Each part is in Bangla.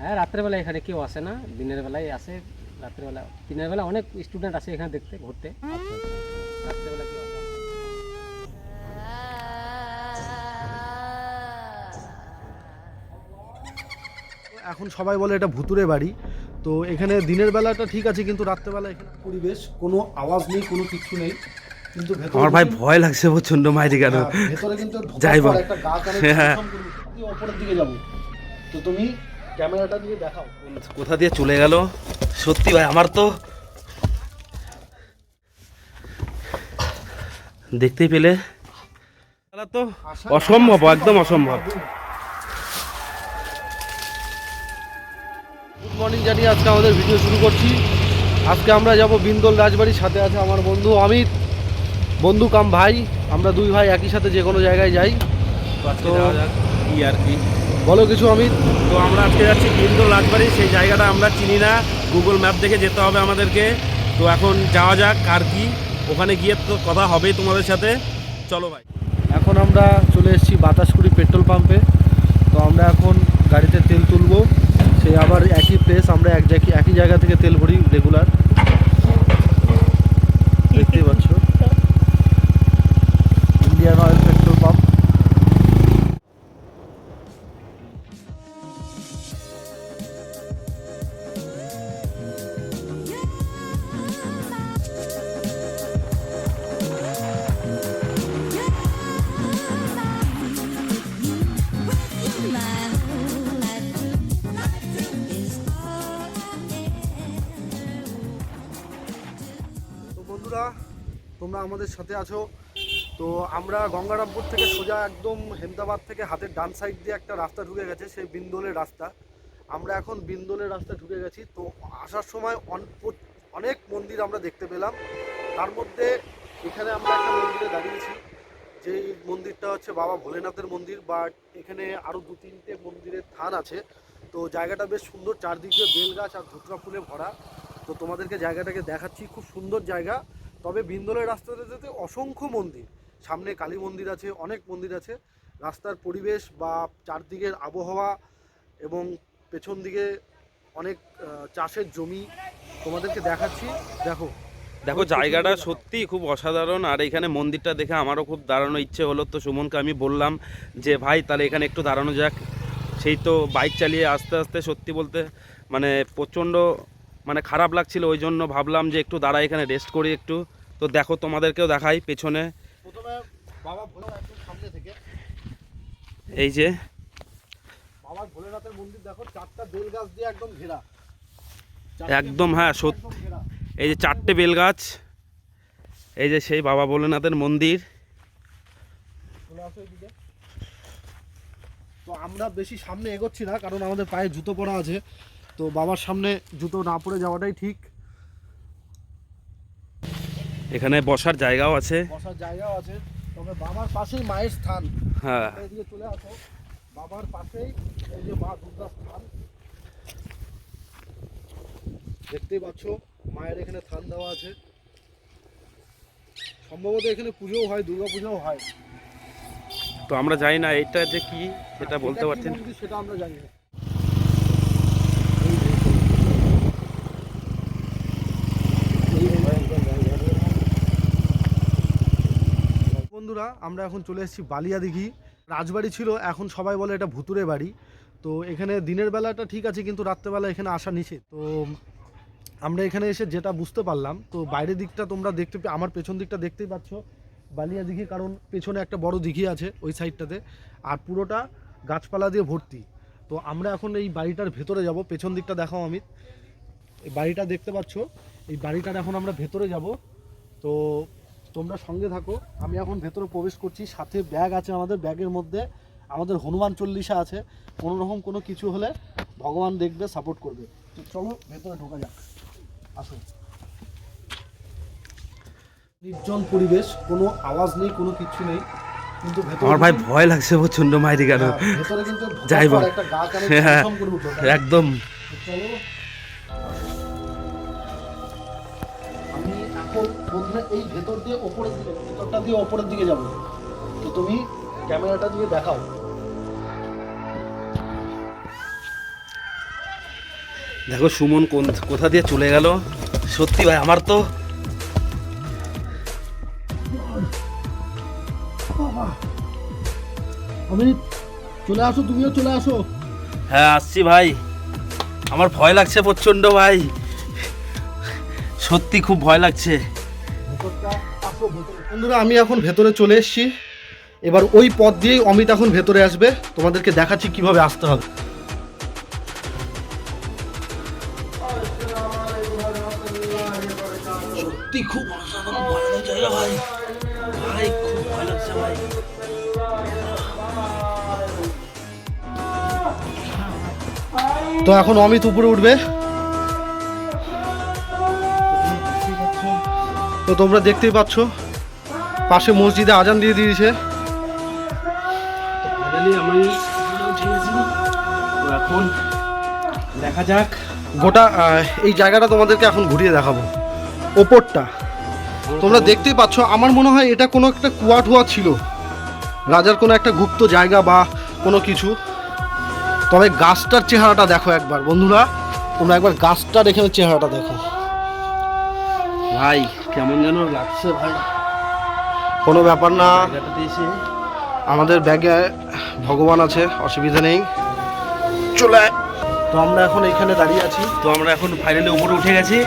হ্যাঁ, রাত্রেবেলা এখানে কেউ আসে না, দিনের বেলায় আসে। রাত্রেবেলা, দিনের বেলা অনেক স্টুডেন্ট আসে এখানে দেখতে, ঘুরতে। আচ্ছা আচ্ছা আচ্ছা। রাত্রেবেলা কেউ আসে না। এখন সবাই বলে এটা ভুতুরে বাড়ি। তো এখানে দিনের বেলাটা ঠিক আছে, কিন্তু রাত্রেবেলা এখানে পরিবেশ, কোনো আওয়াজ নেই, কোনো কিছু নেই, কিন্তু ভেতরে আমার ভাই ভয় লাগছে প্রচন্ড মাইরি কেন। ভেতরে কিন্তু ঢোকার যাই পর বল। একটা গা কানে হ্যাঁ। ছমছম করবে। দিয়ে ওপরের দিকে যাবো, তো তুমি ক্যামেরাটা দিয়ে দেখাও। কোথা দিয়ে চলে গেল সত্যি ভাই, আমার তো দেখতেই পেলে তো অসম্ভব, একদম অসম্ভব। গুড মর্নিং জানিয়ে আজকে আমাদের ভিডিও শুরু করছি। আজকে আমরা যাব বিন্দল রাজবাড়ির। সাথে আছে আমার বন্ধু অমিত, বন্ধু কাম ভাই। আমরা দুই ভাই একই সাথে যে কোনো জায়গায় যাই। তো কি আর কি বলো কিছু অমিত। তো আমরা আজকে যাচ্ছি বিন্দল রাজবাড়ি, সেই জায়গাটা আমরা চিনি না, গুগল ম্যাপ দেখে যেতে হবে আমাদেরকে। তো এখন যাওয়া যাক, আর কি ওখানে গিয়ে তো কথা হবেই তোমাদের সাথে। চলো ভাই। এখন আমরা চলে এসেছি বাতাসকুড়ি পেট্রোল পাম্পে। তো আমরা এখন গাড়িতে তেল তুলবো, সেই আবার একই প্লেস। আমরা একই জায়গা থেকে তেল ভরি রেগুলার, দেখতেই পাচ্ছ ইন্ডিয়ান অয়েল পেট্রোল পাম্প। তো বন্ধুরা, তোমরা আমাদের সাথে আছো। তো আমরা গঙ্গারামপুর থেকে সোজা একদম হেমদাবাদ থেকে হাতের ডান সাইড দিয়ে একটা রাস্তা ঢুকে গেছে, সেই বিন্দলের রাস্তা। আমরা এখন বিন্দলের রাস্তা ঢুকে গেছি। তো আসার সময় অনেক মন্দির আমরা দেখতে পেলাম। তার মধ্যে এখানে আমরা একটা মন্দিরে দাঁড়িয়েছি, যেই মন্দিরটা হচ্ছে বাবা ভোলেনাথের মন্দির। বাট এখানে আরও 2-3টে মন্দিরের থান আছে। তো জায়গাটা বেশ সুন্দর, চারদিকে বেলগাছ আর ধুতরা ফুলে ভরা। তো তোমাদেরকে জায়গাটাকে দেখাচ্ছি, খুব সুন্দর জায়গা। তবে বিন্দলের রাস্তাটাতে অসংখ্য মন্দির, সামনে কালী মন্দির আছে, অনেক মন্দির আছে। রাস্তার পরিবেশ বা চারদিকের আবহাওয়া এবং পেছন দিকে অনেক চাষের জমি তোমাদেরকে দেখাচ্ছি। দেখো দেখো জায়গাটা সত্যি খুব অসাধারণ, আর এখানে মন্দিরটা দেখে আমারও খুব দাঁড়ানোর ইচ্ছে হলো। তো সুমনকে আমি বললাম যে ভাই তাহলে এখানে একটু দাঁড়ানো যাক। সেই তো বাইক চালিয়ে আস্তে আস্তে সত্যি বলতে মানে প্রচণ্ড মানে খারাপ লাগছিল, ওই জন্য ভাবলাম যে একটু দাঁড়াই এখানে রেস্ট করি একটু। তো দেখো তোমাদেরকেও দেখাই পেছনে, প্রথমে বাবা ভোলেনাথ একদম সামনে থেকে, এই যে বাবা ভোলেনাথের মন্দির দেখো, চারটা বেল গাছ দিয়ে একদম ঘেরা। একদম, হ্যাঁ সত্যি। একদম ঘেরা। এই যে 4টে বেলগাছ, এই যে সেই বাবা ভোলেনাথের মন্দির। চলে আসো এদিকে। তো আমরা বেশি সামনে এগোচ্ছি না, কারণ আমাদের পায়ে জুতো পরা আছে। তো বাবার সামনে জুতো না পরে যাওয়াটাই ঠিক। এখানে বসার জায়গাও আছে। বসার জায়গাও আছে। তবে বাবার পাশেই মায়ের স্থান। হ্যাঁ, এদিকে চলে আসো, বাবার পাশেই এই যে মা দুর্গার স্থান দেখতেই পাচ্ছ। মায়ের এখানে থান দেওয়া আছে। সম্ভবত এখানে পুজোও হয়, দুর্গা পুজোও হয়। তো আমরা জানি না এটা যে কি সেটা বলতে এটা কি পারছি না। মন্দির সেটা আমরা জানি না। বন্ধুরা, আমরা এখন চলে এসেছি বালিয়া দিঘি। রাজবাড়ি ছিল, এখন সবাই বলে এটা ভুতুরে বাড়ি। তো এখানে দিনের বেলাটা ঠিক আছে, কিন্তু রাত্রেবেলা এখানে আসা নিষেধ। তো আমরা এখানে এসে যেটা বুঝতে পারলাম, তো বাইরের দিকটা তোমরা আমার পেছন দিকটা দেখতেই পাচ্ছ বালিয়া দিঘি, কারণ পেছনে একটা বড় দিঘি আছে ওই সাইডটাতে, আর পুরোটা গাছপালা দিয়ে ভর্তি। তো আমরা এখন এই বাড়িটার ভেতরে যাব। পেছন দিকটা দেখাও অমিত, এই বাড়িটা দেখতে পাচ্ছ, এই বাড়িটার এখন আমরা ভেতরে যাব। তো তোমরা সঙ্গে থাকো। আমি এখন ভেতরে প্রবেশ করছি, সাথে ব্যাগ আছে আমাদের, ব্যাগের মধ্যে আমাদের হনুমান চল্লিশা আছে। কোনো রকম কোনো কিছু হলে ভগবান দেখবে, সাপোর্ট করবে। তো চলো ভেতরে ঢোকা যাক, আসো। নির্জন পরিবেশ, কোনো আওয়াজ নেই, কোনো কিছু নেই, কিন্তু আমার ভাই ভয় লাগছে প্রচন্ড মাইরি কেন। ভেতরে কিন্তু যাই বল। একটা গা কানে হ্যাঁ, ছমছম করে উঠলো। একদম। চলো, আমি এখন প্রথমে এই ভেতর দিয়ে ওপরের দিকে, ভেতরটা দিয়ে ওপরের দিকে যাবো। তো তুমি ক্যামেরাটা দিয়ে দেখাও। দেখো সুমন কোথা দিয়ে চলে গেল। সত্যি ভাই আমার তো আমি চলে আসো, তুমিও চলে আসো। হ্যাঁ আসছি ভাই, আমার ভয় লাগছে প্রচন্ড ভাই, সত্যি খুব ভয় লাগছে। বন্ধুরা আমি এখন ভেতরে চলে এসেছি, এবার ওই পথ দিয়েই অমিত এখন ভেতরে আসবে, তোমাদেরকে দেখাচ্ছি কিভাবে আসতে হবে। সত্যি খুব ভয়ানক জায়গা ভাই, ভাই খুব ভয় লাগছে ভাই। তো এখন অমিত উপরে উঠবে, তো তোমরা দেখতেই পাচ্ছ পাশে মসজিদে আজান দিয়ে দিয়েছে। আমি উঠে গেছি, তো এখন দেখা যাক। গোটা এই জায়গাটা তোমাদেরকে এখন ঘুরিয়ে দেখাবো, ওপরটা তোমরা দেখতেই পাচ্ছ। আমার মনে হয় এটা কোনো একটা কুয়া টুয়া ছিল, রাজার কোনো একটা গুপ্ত জায়গা বা কোনো কিছু। তবে গাছটার চেহারাটা দেখো একবার বন্ধুরা, তোমরা একবার গাছটার এখানে চেহারাটা দেখো ভাই, কেমন যেন লাগছে ভাই। কোনো ব্যাপার না, জায়গাটাতে এসে আমাদের ব্যাগে ভগবান আছে, অসুবিধা নেই, চলে আয়। তো আমরা এখন এখানে দাঁড়িয়ে আছি, তো আমরা এখন ফাইনালি উপরে উঠে গেছি।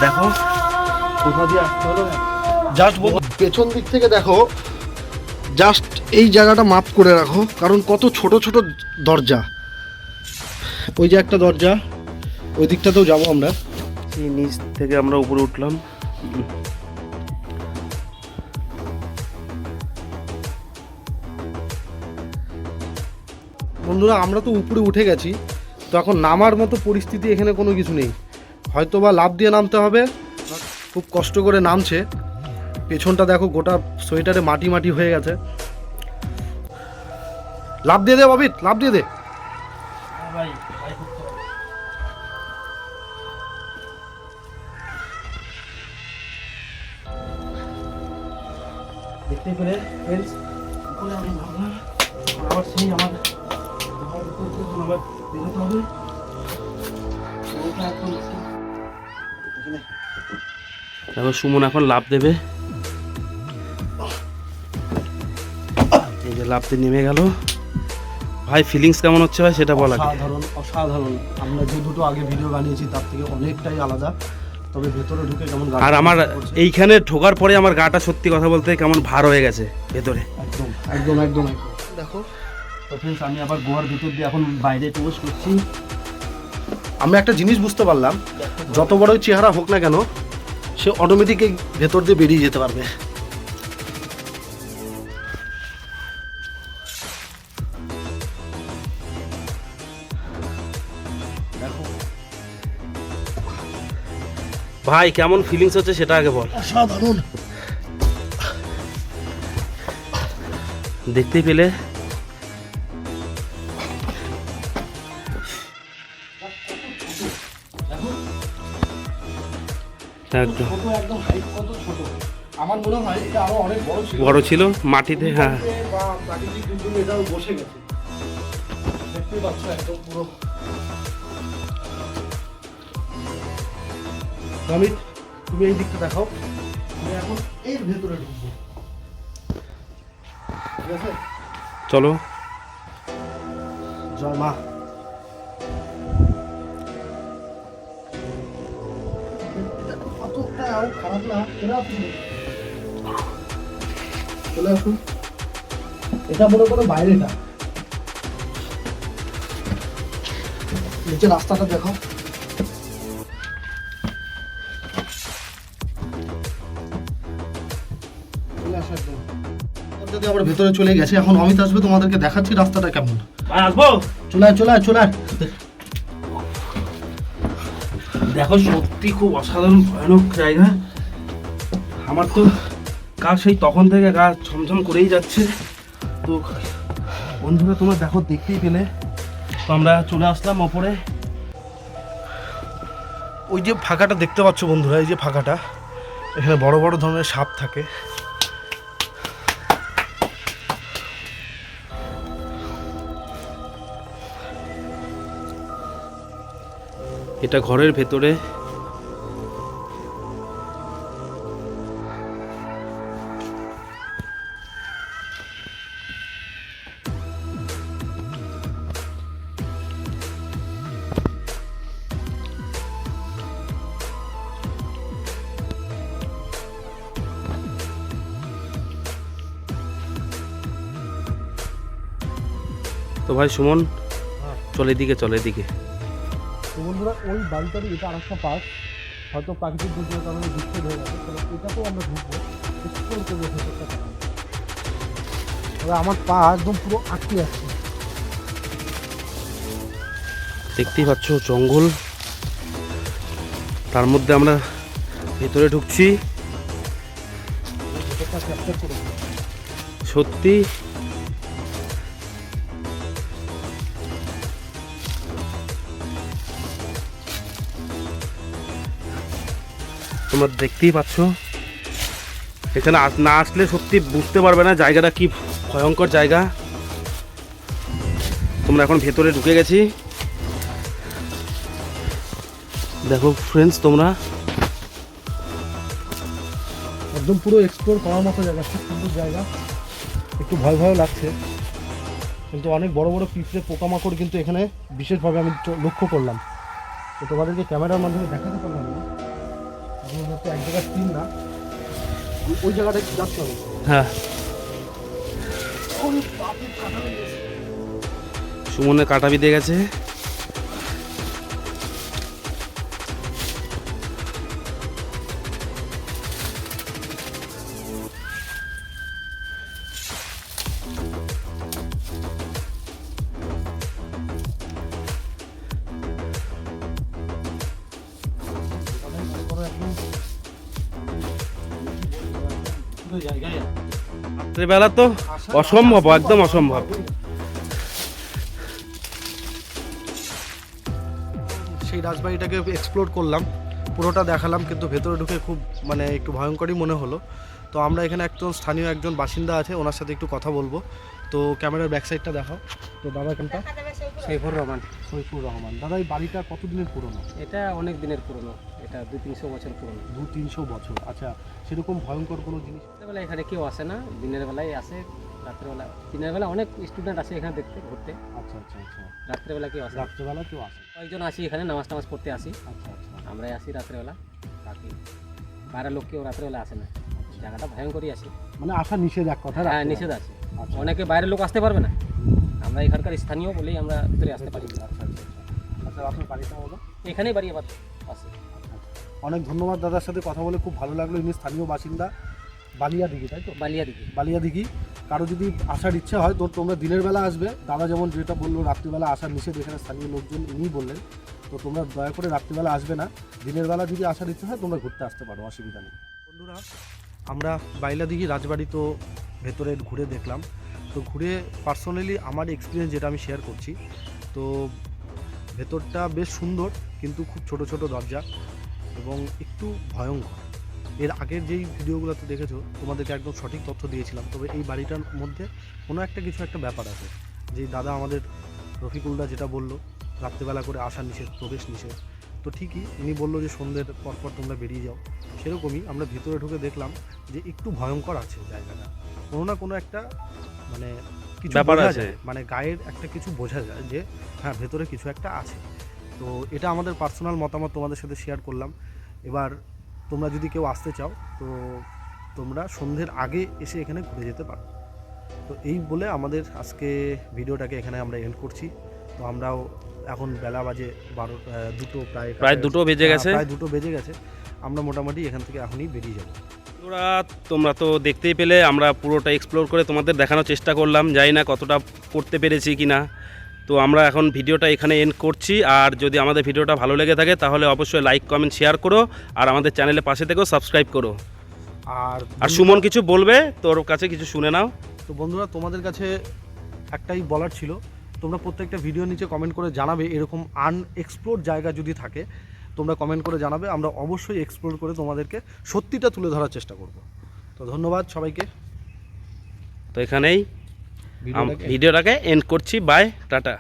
দেখো কোথা দিয়ে আসতে হলো জাস্ট পেছন দিক থেকে দেখো, জাস্ট এই জায়গাটা মাপ করে রাখো, কারণ কত ছোট ছোট দরজা। ওই যে একটা দরজা, ওই দিকটাতেও যাবো আমরা। এই নিচ থেকে আমরা উপরে উঠলাম। বন্ধুরা আমরা তো উপরে উঠে গেছি, তো এখন নামার মতো পরিস্থিতি এখানে কোনো কিছু নেই, হয়তো বা লাফ দিয়ে নামতে হবে। খুব কষ্ট করে নামছে, পেছনটা দেখো গোটা সোয়েটারে মাটি মাটি হয়ে গেছে। লাফ দিয়ে দে অমিত, লাফ দিয়ে দে। দেখতে পেলে ফ্রেন্ডস, উপরে আমি ভাবলাম আবার সেই আমার আবার বেরোতে হবে। দেখো সুমন এখন লাফ দেবে, এই যে লাফতে নেমে গেল। ভাই ফিলিংস কেমন হচ্ছে ভাই সেটা বলা। অসাধারণ অসাধারণ, আমরা যে দুটো আগে ভিডিও বানিয়েছি তার থেকে অনেকটাই আলাদা। তবে ভেতরে ঢুকে কেমন আর আমার এইখানে ঢোকার পরে আমার গাটা সত্যি কথা বলতে কেমন ভার হয়ে গেছে ভেতরে। একদম একদম একদম দেখো। তো ফ্রেন্ডস আমি আবার গোয়ার ভিতর দিয়ে এখন বাইরে প্রবেশ করছি। আমরা একটা জিনিস বুঝতে পারলাম, যত বড়ই চেহারা হোক না কেন সে অটোমেটিক ভেতর দিয়ে বেরিয়ে যেতে পারবে। ভাই কেমন ফিলিংস হচ্ছে সেটা আগে বল। অসাধারণ, দেখতেই পেলে একদম একদম হাইট কত ছোট। আমার মনে হয় এটা আরো অনেক বড় ছিল, বড় ছিল মাটিতে। হ্যাঁ বা প্রাকৃতিক দুর্যোগে এটাও বসে গেছে, দেখতেই পাচ্ছ একদম পুরো। অমিত তুমি এই দিকটা দেখাও, আমি এখন এর ভেতরে ঢুকবো, ঠিক আছে? চলো। জয় মা। খারাপ না, চলে আসুন। এটা মনে করো বাইরেটা, নিচে রাস্তাটা দেখো। আমরা ভেতরে চলে গেছে, এখন অমিত আসবে, তোমাদেরকে দেখাচ্ছি রাস্তাটা কেমন। আসবো, চলে আয় চলে আয় চলে আয়। দেখো সত্যি খুব অসাধারণ ভয়ানক জায়গা। আমার তো কাল সেই তখন থেকে গা ছমছম করেই যাচ্ছে। তো বন্ধুরা তোমরা দেখো, দেখতেই পেলে তো আমরা চলে আসলাম ওপরে। ওই যে ফাঁকাটা দেখতে পাচ্ছ বন্ধুরা, এই যে ফাঁকাটা, এখানে বড় বড় ধরনের সাপ থাকে। এটা ঘরের ভেতরে। তো ভাই সুমন, চল এদিকে, চল এদিকে। তো বন্ধুরা, ওই বাড়িটারই এটা আরেকটা পার্ক, হয়তো প্রাকৃতিক দুর্যোগের কারণে বিচ্ছেদ হয়ে গেছে, তবে এটাতেও আমরা ঢুকবো, এক্সপ্লোর করবো ভেতরটা। তবে আমার পা একদম পুরো আটকে আসছে। দেখতেই পাচ্ছ জঙ্গল, তার মধ্যে আমরা ভেতরে ঢুকছি। ভেতরটা ক্যাপচার করে সত্যি তোমরা দেখতেই পাচ্ছ, এখানে না আসলে সত্যি বুঝতে পারবে না জায়গাটা কি ভয়ঙ্কর জায়গা। তোমরা এখন ভেতরে ঢুকে গেছি, দেখো ফ্রেন্ডস তোমরা, একদম পুরো এক্সপ্লোর করার মতো জায়গা, খুব সুন্দর জায়গা। একটু ভয় ভয় লাগছে, কিন্তু অনেক বড় বড় পিঁপড়ে পোকামাকড় কিন্তু এখানে বিশেষভাবে আমি লক্ষ্য করলাম। তো তোমাদেরকে ক্যামেরার মাধ্যমে দেখাতে পারলাম না, হচ্ছে এক জায়গায় টিম না, ওই জায়গাটায় যাচ্ছে আমি। হ্যাঁ সুমনে কাটা বিঁধে গেছে। রাত্রিবেলা তো অসম্ভব, একদম অসম্ভব। সেই রাজবাড়িটাকে এক্সপ্লোর করলাম, পুরোটা দেখালাম, কিন্তু ভেতরে ঢুকে খুব মানে একটু ভয়ঙ্করই মনে হলো। তো আমরা এখানে স্থানীয় একজন বাসিন্দা আছে, ওনার সাথে একটু কথা বলবো। তো ক্যামেরার ব্যাক সাইডটা দেখাও। তো দাদা কোনটা? সৈফুর রহমান। সৈফুর রহমান। দাদা, এই বাড়িটা কতদিনের পুরনো? এটা অনেক দিনের পুরনো, এটা 200-300 বছর পুরনো। 200-300 বছর। আচ্ছা, সেরকম ভয়ঙ্কর কোনো জিনিস? রাত্রেবেলা এখানে কেউ আসে না, দিনের বেলায় আসে। রাত্রেবেলা, দিনের বেলা অনেক স্টুডেন্ট আসে এখানে দেখতে, ঘুরতে। আচ্ছা আচ্ছা আচ্ছা। রাত্রেবেলা কেউ আসে না। রাত্রেবেলা কেউ আসে? কয়েকজন আসি এখানে নামাজ টামাজ পড়তে আসি, আচ্ছা আচ্ছা। আমরাই আসি রাত্রেবেলা। বাকি বাইরের লোক কেউ রাত্রেবেলা আসে না, জায়গাটা ভয়ঙ্করই আছে। মানে আসা নিষেধ এক কথা? হ্যাঁ, নিষেধ আছে। আচ্ছা। অনেকে বাইরের লোক আসতে পারবে না, আমরা এখানকার স্থানীয় বলেই আমরা ভিতরে আসতে পারি। আচ্ছা আচ্ছা আচ্ছা। আচ্ছা, আপনার বাড়িটা হলো? এখানেই বাড়ি আবার আছে। অনেক ধন্যবাদ, দাদার সাথে কথা বলে খুব ভালো লাগলো। ইনি স্থানীয় বাসিন্দা, বালিয়াদিঘি, তাই তো? বালিয়াদিঘি। বালিয়াদিঘি। কারো যদি আসার ইচ্ছে হয় তো তোমরা দিনের বেলা আসবে। দাদা যেমন যেটা বললো রাত্রিবেলা আসার নিষেধ, এখানে স্থানীয় লোকজন ইনি বললেন। তো তোমরা দয়া করে রাত্রিবেলা আসবে না, দিনের বেলা যদি আসার ইচ্ছে হয় তোমরা ঘুরতে আসতে পারো, অসুবিধা নেই। বন্ধুরা, আমরা বাইলাদিঘি রাজবাড়ি তো ভেতরে ঘুরে দেখলাম। তো ঘুরে পার্সোনালি আমার এক্সপিরিয়েন্স যেটা আমি শেয়ার করছি, তো ভেতরটা বেশ সুন্দর, কিন্তু খুব ছোট ছোট দরজা এবং একটু ভয়ঙ্কর। এর আগের যেই ভিডিওগুলোতে দেখেছো তোমাদেরকে একদম সঠিক তথ্য দিয়েছিলাম, তবে এই বাড়িটার মধ্যে কোনো কিছু একটা ব্যাপার আছে। যেই দাদা আমাদের রফিকুলদা যেটা বললো রাত্রিবেলা করে আসা নিষেধ, প্রবেশ নিষেধ, তো ঠিকই উনি বললো যে সন্ধ্যের পরপর তোমরা বেরিয়ে যাও। সেরকমই আমরা ভিতরে ঢুকে দেখলাম যে একটু ভয়ঙ্কর আছে জায়গাটা। কোনো না কোনো একটা মানে কিছু ব্যাপার বোঝা আছে, যায়, মানে গায়ের একটা কিছু বোঝা যায় যে হ্যাঁ ভেতরে কিছু একটা আছে। তো এটা আমাদের পার্সোনাল মতামত তোমাদের সাথে শেয়ার করলাম। এবার তোমরা যদি কেউ আসতে চাও তো তোমরা সন্ধ্যের আগে এসে এখানে ঘুরে যেতে পারো। তো এই বলে আমাদের আজকে ভিডিওটাকে এখানে আমরা এন্ড করছি। তো আমরাও এখন বেলা বাজে 2টো, প্রায় 2টো বেজে গেছে। প্রায় 2টো বেজে গেছে। আমরা মোটামুটি এখান থেকে এখনই বেরিয়ে যাব। তোমরা তো দেখতেই পেলে, আমরা পুরোটা এক্সপ্লোর করে তোমাদের দেখানোর চেষ্টা করলাম, জানি না কতটা করতে পেরেছি কি না। তো আমরা এখন ভিডিওটা এখানে এন্ড করছি। আর যদি আমাদের ভিডিওটা ভালো লেগে থাকে তাহলে অবশ্যই লাইক, কমেন্ট, শেয়ার করো। আর আমাদের চ্যানেলের পাশে থেকেও সাবস্ক্রাইব করো। আর সুমন কিছু বলবে, তোর কাছে কিছু শুনে নাও। তো বন্ধুরা, তোমাদের কাছে একটাই বলার ছিল, তোমরা প্রত্যেকটা ভিডিও নিচে কমেন্ট করে জানাবে এরকম আনএক্সপ্লোর জায়গা যদি থাকে, তোমরা কমেন্ট করে জানাবে। আমরা অবশ্যই এক্সপ্লোর করে তোমাদেরকে সত্যিটা তুলে ধরার চেষ্টা করব। তো ধন্যবাদ সবাইকে। তো এখানেই ভিডিওটাকে এন্ড করছি। Bye, tata.